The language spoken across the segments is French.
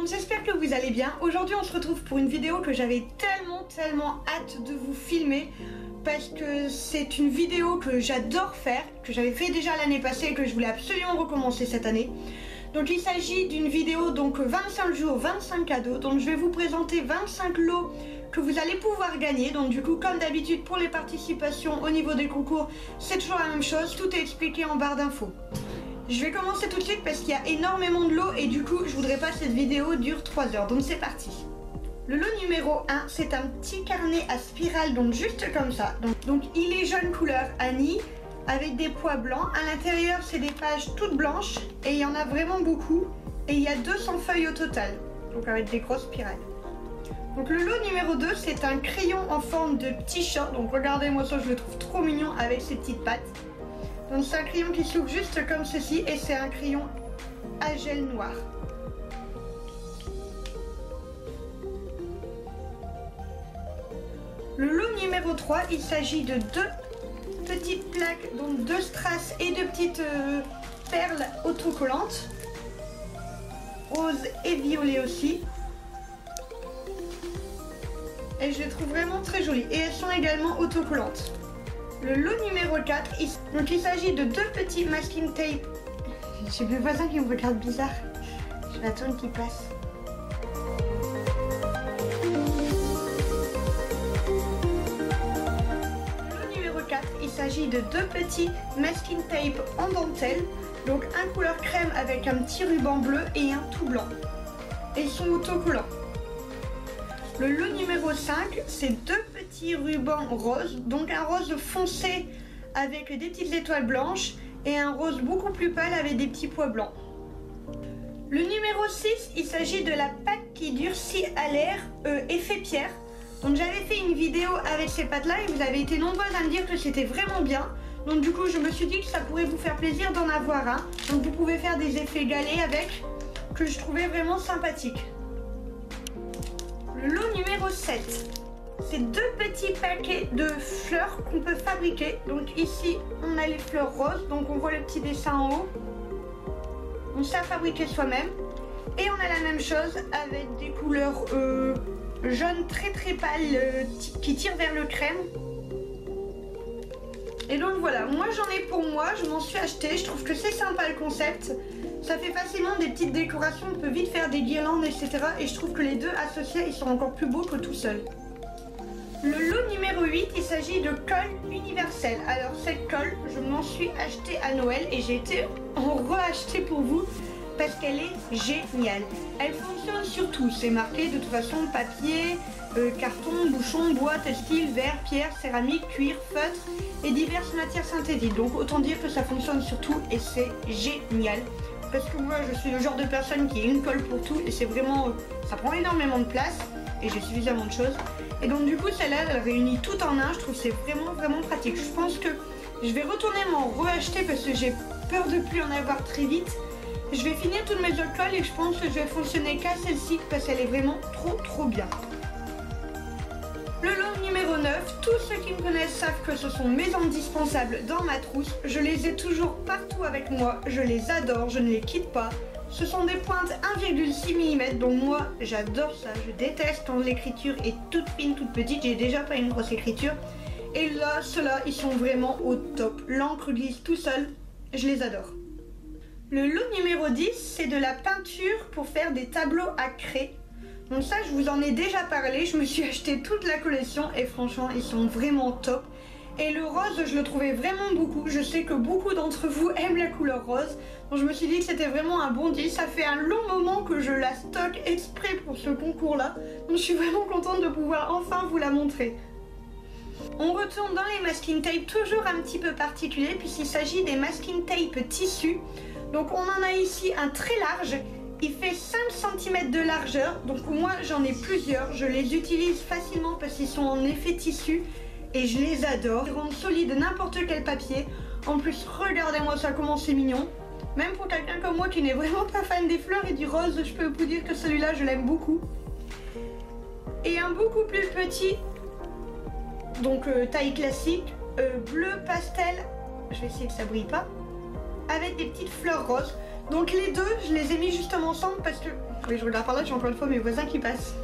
monde, j'espère que vous allez bien. Aujourd'hui on se retrouve pour une vidéo que j'avais tellement hâte de vous filmer parce que c'est une vidéo que j'adore faire, que j'avais fait déjà l'année passée et que je voulais absolument recommencer cette année. Donc il s'agit d'une vidéo, donc 25 jours, 25 cadeaux, donc je vais vous présenter 25 lots que vous allez pouvoir gagner. Donc du coup, comme d'habitude pour les participations au niveau des concours, c'est toujours la même chose, tout est expliqué en barre d'infos. Je vais commencer tout de suite parce qu'il y a énormément de lots et du coup je voudrais pas que cette vidéo dure 3 heures, donc c'est parti. Le lot numéro 1, c'est un petit carnet à spirale, donc juste comme ça. Donc il est jaune couleur Annie, avec des poids blancs. À l'intérieur c'est des pages toutes blanches et il y en a vraiment beaucoup. Et il y a 200 feuilles au total, donc avec des grosses spirales. Donc le lot numéro 2, c'est un crayon en forme de petit chat. Donc regardez-moi ça, je le trouve trop mignon avec ses petites pattes. Donc c'est un crayon qui s'ouvre juste comme ceci et c'est un crayon à gel noir. Le lot numéro 3, il s'agit de deux petites plaques, donc 2 strass et 2 petites perles autocollantes, rose et violet aussi. Et je les trouve vraiment très jolies et elles sont également autocollantes. Le lot numéro 4, donc il s'agit de 2 petits masking tape. J'ai mes voisins qui me regardent bizarre. Je vais attendre qu'ils passent. Le lot numéro 4, il s'agit de 2 petits masking tape en dentelle. Donc un couleur crème avec un petit ruban bleu et un tout blanc. Et ils sont autocollants. Le lot numéro 5, c'est 2 petits rubans roses, donc un rose foncé avec des petites étoiles blanches et un rose beaucoup plus pâle avec des petits pois blancs. Le numéro 6, il s'agit de la pâte qui durcit à l'air effet pierre. Donc j'avais fait une vidéo avec ces pâtes là et vous avez été nombreuses à me dire que c'était vraiment bien. Donc du coup je me suis dit que ça pourrait vous faire plaisir d'en avoir un. Donc vous pouvez faire des effets galets avec, que je trouvais vraiment sympathique. Le lot numéro 7, c'est 2 petits paquets de fleurs qu'on peut fabriquer. Donc ici on a les fleurs roses, donc on voit le petit dessin en haut. On sait fabriquer soi-même. Et on a la même chose avec des couleurs jaunes très pâles qui tirent vers le crème. Et donc voilà, moi j'en ai pour moi, je m'en suis acheté, je trouve que c'est sympa le concept. Ça fait facilement des petites décorations, on peut vite faire des guirlandes, etc. Et je trouve que les deux associés, ils sont encore plus beaux que tout seul. Le lot numéro 8, il s'agit de colle universelle. Alors cette colle, je m'en suis achetée à Noël et j'ai été en re-acheter pour vous parce qu'elle est géniale. Elle fonctionne sur tout, c'est marqué de toute façon papier, carton, bouchon, bois, textile, verre, pierre, céramique, cuir, feutre et diverses matières synthétiques. Donc autant dire que ça fonctionne sur tout et c'est génial. Parce que moi je suis le genre de personne qui a une colle pour tout et c'est vraiment, ça prend énormément de place et j'ai suffisamment de choses. Et donc du coup celle-là elle réunit tout en un, je trouve que c'est vraiment pratique. Je pense que je vais retourner m'en re-acheter parce que j'ai peur de plus en avoir très vite. Je vais finir toutes mes autres colles et je pense que je vais fonctionner qu'à celle-ci parce qu'elle est vraiment trop bien. Le lot numéro 9, tous ceux qui me connaissent savent que ce sont mes indispensables dans ma trousse. Je les ai toujours partout avec moi, je les adore, je ne les quitte pas. Ce sont des pointes 1,6 mm, donc moi j'adore ça, je déteste quand l'écriture est toute fine, toute petite, j'ai déjà pas une grosse écriture. Et là, ceux-là, ils sont vraiment au top. L'encre glisse tout seul, je les adore. Le lot numéro 10, c'est de la peinture pour faire des tableaux à craie. Donc ça je vous en ai déjà parlé, je me suis acheté toute la collection et franchement ils sont vraiment top. Et le rose je le trouvais vraiment beaucoup, je sais que beaucoup d'entre vous aiment la couleur rose. Donc je me suis dit que c'était vraiment un bon deal, ça fait un long moment que je la stocke exprès pour ce concours là. Donc je suis vraiment contente de pouvoir enfin vous la montrer. On retourne dans les masking tape, toujours un petit peu particulier puisqu'il s'agit des masking tape tissu. Donc on en a ici un très large. Il fait 5 cm de largeur, donc moi j'en ai plusieurs, je les utilise facilement parce qu'ils sont en effet tissu et je les adore. Ils rendent solides n'importe quel papier, en plus regardez-moi ça comment c'est mignon. Même pour quelqu'un comme moi qui n'est vraiment pas fan des fleurs et du rose, je peux vous dire que celui-là je l'aime beaucoup. Et un beaucoup plus petit, donc taille classique, bleu pastel, je vais essayer que ça brille pas, avec des petites fleurs roses. Donc les deux, je les ai mis justement ensemble parce que... Oui, je regarde par là, j'ai encore une fois mes voisins qui passent.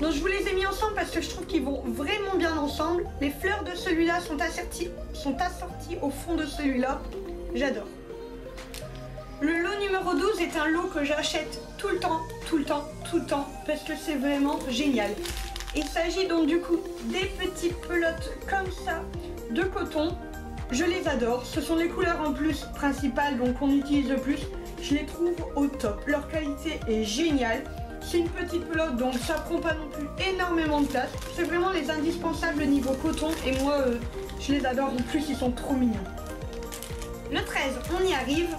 Donc je vous les ai mis ensemble parce que je trouve qu'ils vont vraiment bien ensemble. Les fleurs de celui-là sont assorties au fond de celui-là. J'adore. Le lot numéro 12 est un lot que j'achète tout le temps, parce que c'est vraiment génial. Il s'agit donc du coup des petites pelotes comme ça de coton. Je les adore. Ce sont les couleurs en plus principales, donc on utilise le plus. Je les trouve au top. Leur qualité est géniale. C'est une petite pelote, donc ça prend pas non plus énormément de place. C'est vraiment les indispensables niveau coton et moi je les adore. En plus ils sont trop mignons. Le 13, on y arrive.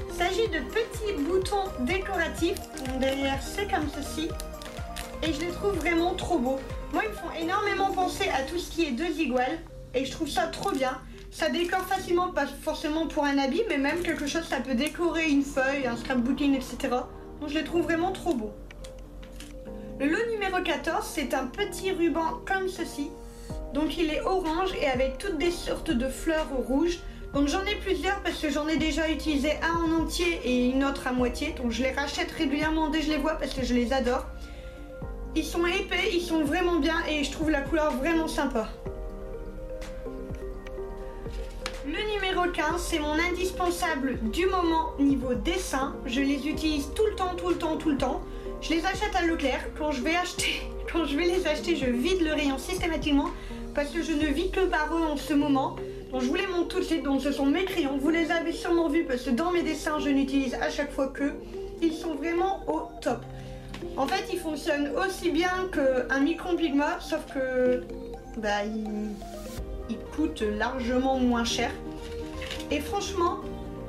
Il s'agit de petits boutons décoratifs. Donc derrière c'est comme ceci. Et je les trouve vraiment trop beaux. Moi ils me font énormément penser à tout ce qui est deux iguales. Et je trouve ça trop bien. Ça décore facilement, pas forcément pour un habit, mais même quelque chose, ça peut décorer une feuille, un scrapbooking, etc. Donc je les trouve vraiment trop beaux. Le lot numéro 14, c'est un petit ruban comme ceci. Donc il est orange et avec toutes des sortes de fleurs rouges. Donc j'en ai plusieurs parce que j'en ai déjà utilisé un en entier et une autre à moitié. Donc je les rachète régulièrement dès que je les vois parce que je les adore. Ils sont épais, ils sont vraiment bien et je trouve la couleur vraiment sympa. Le numéro 15, c'est mon indispensable du moment niveau dessin. Je les utilise tout le temps. Je les achète à Leclerc. Quand je vais les acheter, je vide le rayon systématiquement parce que je ne vis que par eux en ce moment. Donc je vous les montre tout de suite. Donc ce sont mes crayons. Vous les avez sûrement vus parce que dans mes dessins, je n'utilise à chaque fois que. Ils sont vraiment au top. En fait, ils fonctionnent aussi bien qu'un Micron Pigma, sauf que ils coûtent largement moins cher. Et franchement,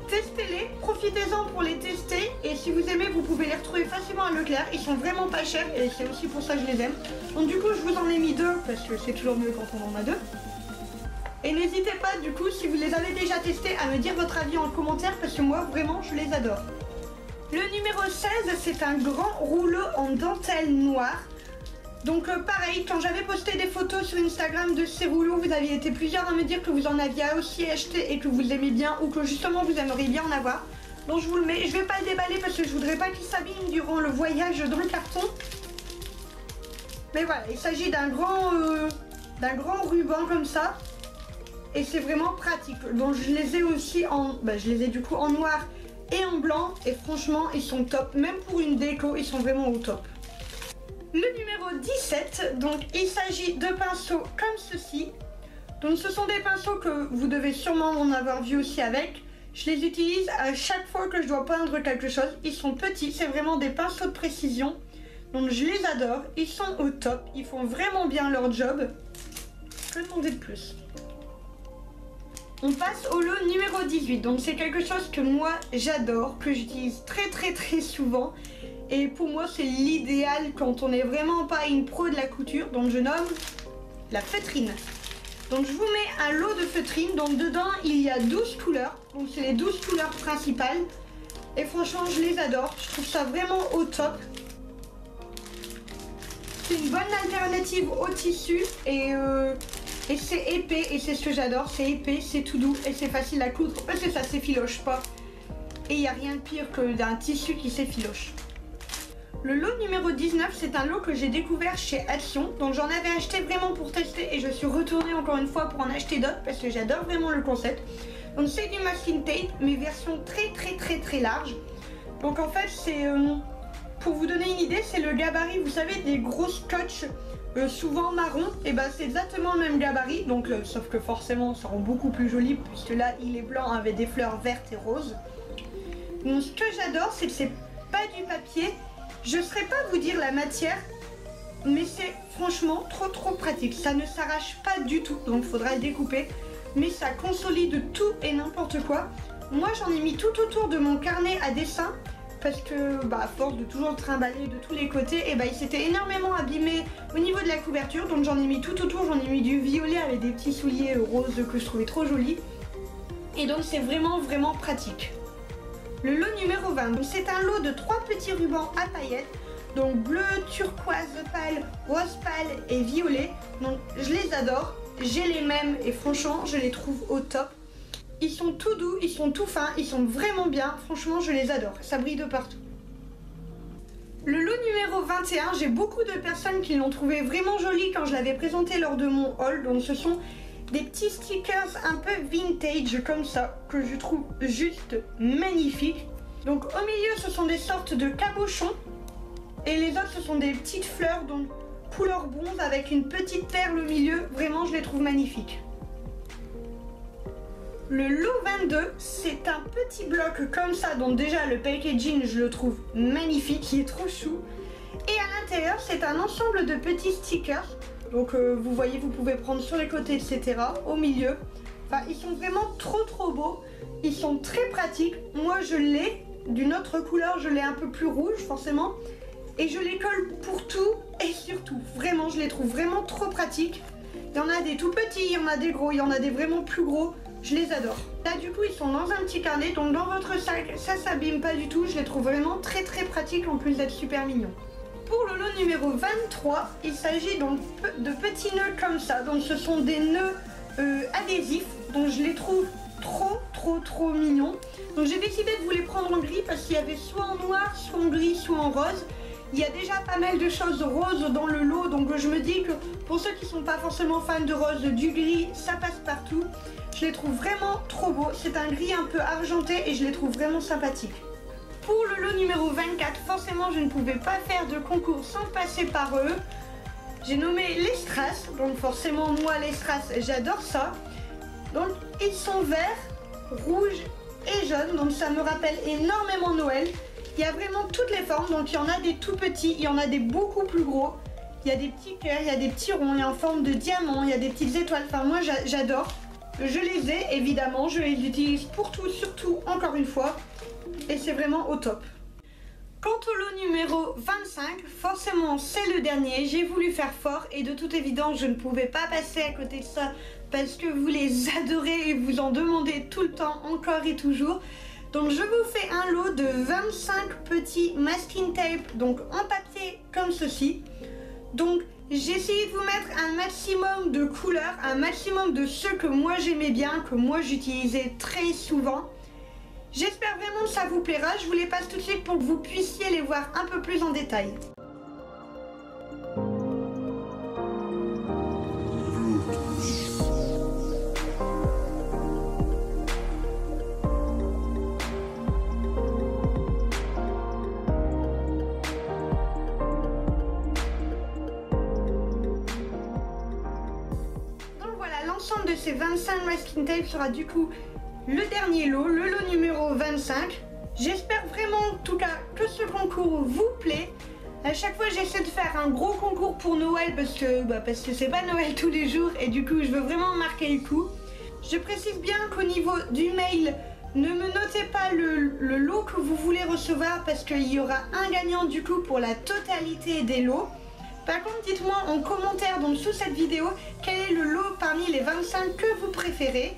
testez-les, profitez-en pour les tester. Et si vous aimez, vous pouvez les retrouver facilement à Leclerc. Ils sont vraiment pas chers et c'est aussi pour ça que je les aime. Donc du coup, je vous en ai mis deux parce que c'est toujours mieux quand on en a deux. Et n'hésitez pas, du coup, si vous les avez déjà testés, à me dire votre avis en commentaire parce que moi, vraiment, je les adore. Le numéro 16, c'est un grand rouleau en dentelle noire. Donc pareil, quand j'avais posté des photos sur Instagram de ces rouleaux, vous aviez été plusieurs à me dire que vous en aviez aussi acheté et que vous aimez bien ou que justement vous aimeriez bien en avoir. Donc je vous le mets, je vais pas le déballer parce que je voudrais pas qu'il s'abîme durant le voyage dans le carton. Mais voilà, il s'agit d'un grand ruban comme ça. Et c'est vraiment pratique. Donc je les ai aussi je les ai du coup en noir et en blanc. Et franchement, ils sont top. Même pour une déco, ils sont vraiment au top. Le numéro 17, donc il s'agit de pinceaux comme ceci. Donc ce sont des pinceaux que vous devez sûrement en avoir vu aussi avec. Je les utilise à chaque fois que je dois peindre quelque chose. Ils sont petits, c'est vraiment des pinceaux de précision. Donc je les adore, ils sont au top, ils font vraiment bien leur job. Que demander de plus? On passe au lot numéro 18. Donc c'est quelque chose que moi j'adore, que j'utilise très souvent. Et pour moi c'est l'idéal quand on n'est vraiment pas une pro de la couture. Donc je nomme la feutrine. Donc je vous mets un lot de feutrine. Donc dedans il y a 12 couleurs. Donc c'est les 12 couleurs principales. Et franchement je les adore. Je trouve ça vraiment au top. C'est une bonne alternative au tissu. Et c'est épais. Et c'est ce que j'adore. C'est épais, c'est tout doux et c'est facile à coudre. Parce que ça s'effiloche pas. Et il n'y a rien de pire que d'un tissu qui s'effiloche. Le lot numéro 19, c'est un lot que j'ai découvert chez Action. Donc j'en avais acheté vraiment pour tester et je suis retournée encore une fois pour en acheter d'autres parce que j'adore vraiment le concept. Donc c'est du masking tape, mais version très large. Donc en fait c'est, pour vous donner une idée, c'est le gabarit, vous savez, des gros scotch souvent marron. Et ben c'est exactement le même gabarit, donc sauf que forcément ça rend beaucoup plus joli puisque là il est blanc avec des fleurs vertes et roses. Donc ce que j'adore, c'est que c'est pas du papier. Je ne saurais pas vous dire la matière, mais c'est franchement trop pratique. Ça ne s'arrache pas du tout, donc il faudra le découper. Mais ça consolide tout et n'importe quoi. Moi j'en ai mis tout autour de mon carnet à dessin, parce que à force de toujours le trimballer de tous les côtés, et il s'était énormément abîmé au niveau de la couverture. Donc j'en ai mis tout autour, j'en ai mis du violet avec des petits souliers roses que je trouvais trop jolis. Et donc c'est vraiment pratique. Le lot numéro 20, c'est un lot de 3 petits rubans à paillettes, donc bleu, turquoise pâle, rose pâle et violet. Donc je les adore, j'ai les mêmes et franchement je les trouve au top. Ils sont tout doux, ils sont tout fins, ils sont vraiment bien. Franchement, je les adore. Ça brille de partout. Le lot numéro 21, j'ai beaucoup de personnes qui l'ont trouvé vraiment joli quand je l'avais présenté lors de mon haul. Donc ce sont des petits stickers un peu vintage comme ça, que je trouve juste magnifiques. Donc au milieu, ce sont des sortes de cabochons. Et les autres, ce sont des petites fleurs, donc couleur bronze avec une petite perle au milieu. Vraiment, je les trouve magnifiques. Le lot 22, c'est un petit bloc comme ça, donc déjà le packaging, je le trouve magnifique, il est trop chou. Et à l'intérieur, c'est un ensemble de petits stickers. Donc vous voyez, vous pouvez prendre sur les côtés, etc. Au milieu. Enfin, ils sont vraiment trop beaux. Ils sont très pratiques. Moi, je l'ai d'une autre couleur, je l'ai un peu plus rouge, forcément. Et je les colle pour tout et surtout. Vraiment, je les trouve vraiment trop pratiques. Il y en a des tout petits, il y en a des gros, il y en a des vraiment plus gros. Je les adore. Là du coup ils sont dans un petit carnet, donc dans votre sac, ça s'abîme pas du tout. Je les trouve vraiment très pratiques en plus d'être super mignons. Pour le lot numéro 23, il s'agit donc de petits nœuds comme ça. Donc ce sont des nœuds adhésifs, donc je les trouve trop mignons. Donc j'ai décidé de vous les prendre en gris parce qu'il y avait soit en noir, soit en gris, soit en rose. Il y a déjà pas mal de choses roses dans le lot, donc je me dis que pour ceux qui sont pas forcément fans de rose, du gris, ça passe partout. Je les trouve vraiment trop beaux. C'est un gris un peu argenté et je les trouve vraiment sympathiques. Pour le lot numéro 24, forcément je ne pouvais pas faire de concours sans passer par eux. J'ai nommé les strass, donc forcément moi les strass j'adore ça. Donc ils sont verts, rouges et jaunes, donc ça me rappelle énormément Noël. Il y a vraiment toutes les formes, donc il y en a des tout petits, il y en a des beaucoup plus gros. Il y a des petits cœurs, il y a des petits ronds, il y a en forme de diamant, il y a des petites étoiles. Enfin moi j'adore. Je les ai évidemment, je les utilise pour tout, surtout encore une fois. Et c'est vraiment au top. Quant au lot numéro 25, forcément c'est le dernier. J'ai voulu faire fort et de toute évidence je ne pouvais pas passer à côté de ça. Parce que vous les adorez et vous en demandez tout le temps, encore et toujours. Donc je vous fais un lot de 25 petits masking tape, donc en papier comme ceci. Donc j'ai essayé de vous mettre un maximum de couleurs, un maximum de ceux que moi j'aimais bien, que moi j'utilisais très souvent. J'espère vraiment que ça vous plaira, je vous les passe tout de suite pour que vous puissiez les voir un peu plus en détail. L'ensemble de ces 25 masking tape sera du coup le dernier lot, le lot numéro 25. J'espère vraiment en tout cas que ce concours vous plaît. À chaque fois j'essaie de faire un gros concours pour Noël parce que c'est pas Noël tous les jours et du coup je veux vraiment marquer le coup. Je précise bien qu'au niveau du mail, ne me notez pas le lot que vous voulez recevoir parce qu'il y aura un gagnant du coup pour la totalité des lots. Par contre, dites-moi en commentaire donc sous cette vidéo quel est le lot parmi les 25 que vous préférez.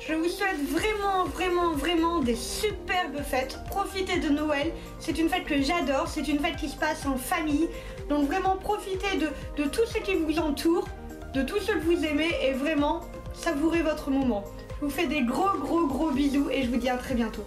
Je vous souhaite vraiment des superbes fêtes. Profitez de Noël, c'est une fête que j'adore, c'est une fête qui se passe en famille. Donc vraiment profitez de tout ce qui vous entoure, de tout ce que vous aimez et vraiment savourez votre moment. Je vous fais des gros bisous et je vous dis à très bientôt.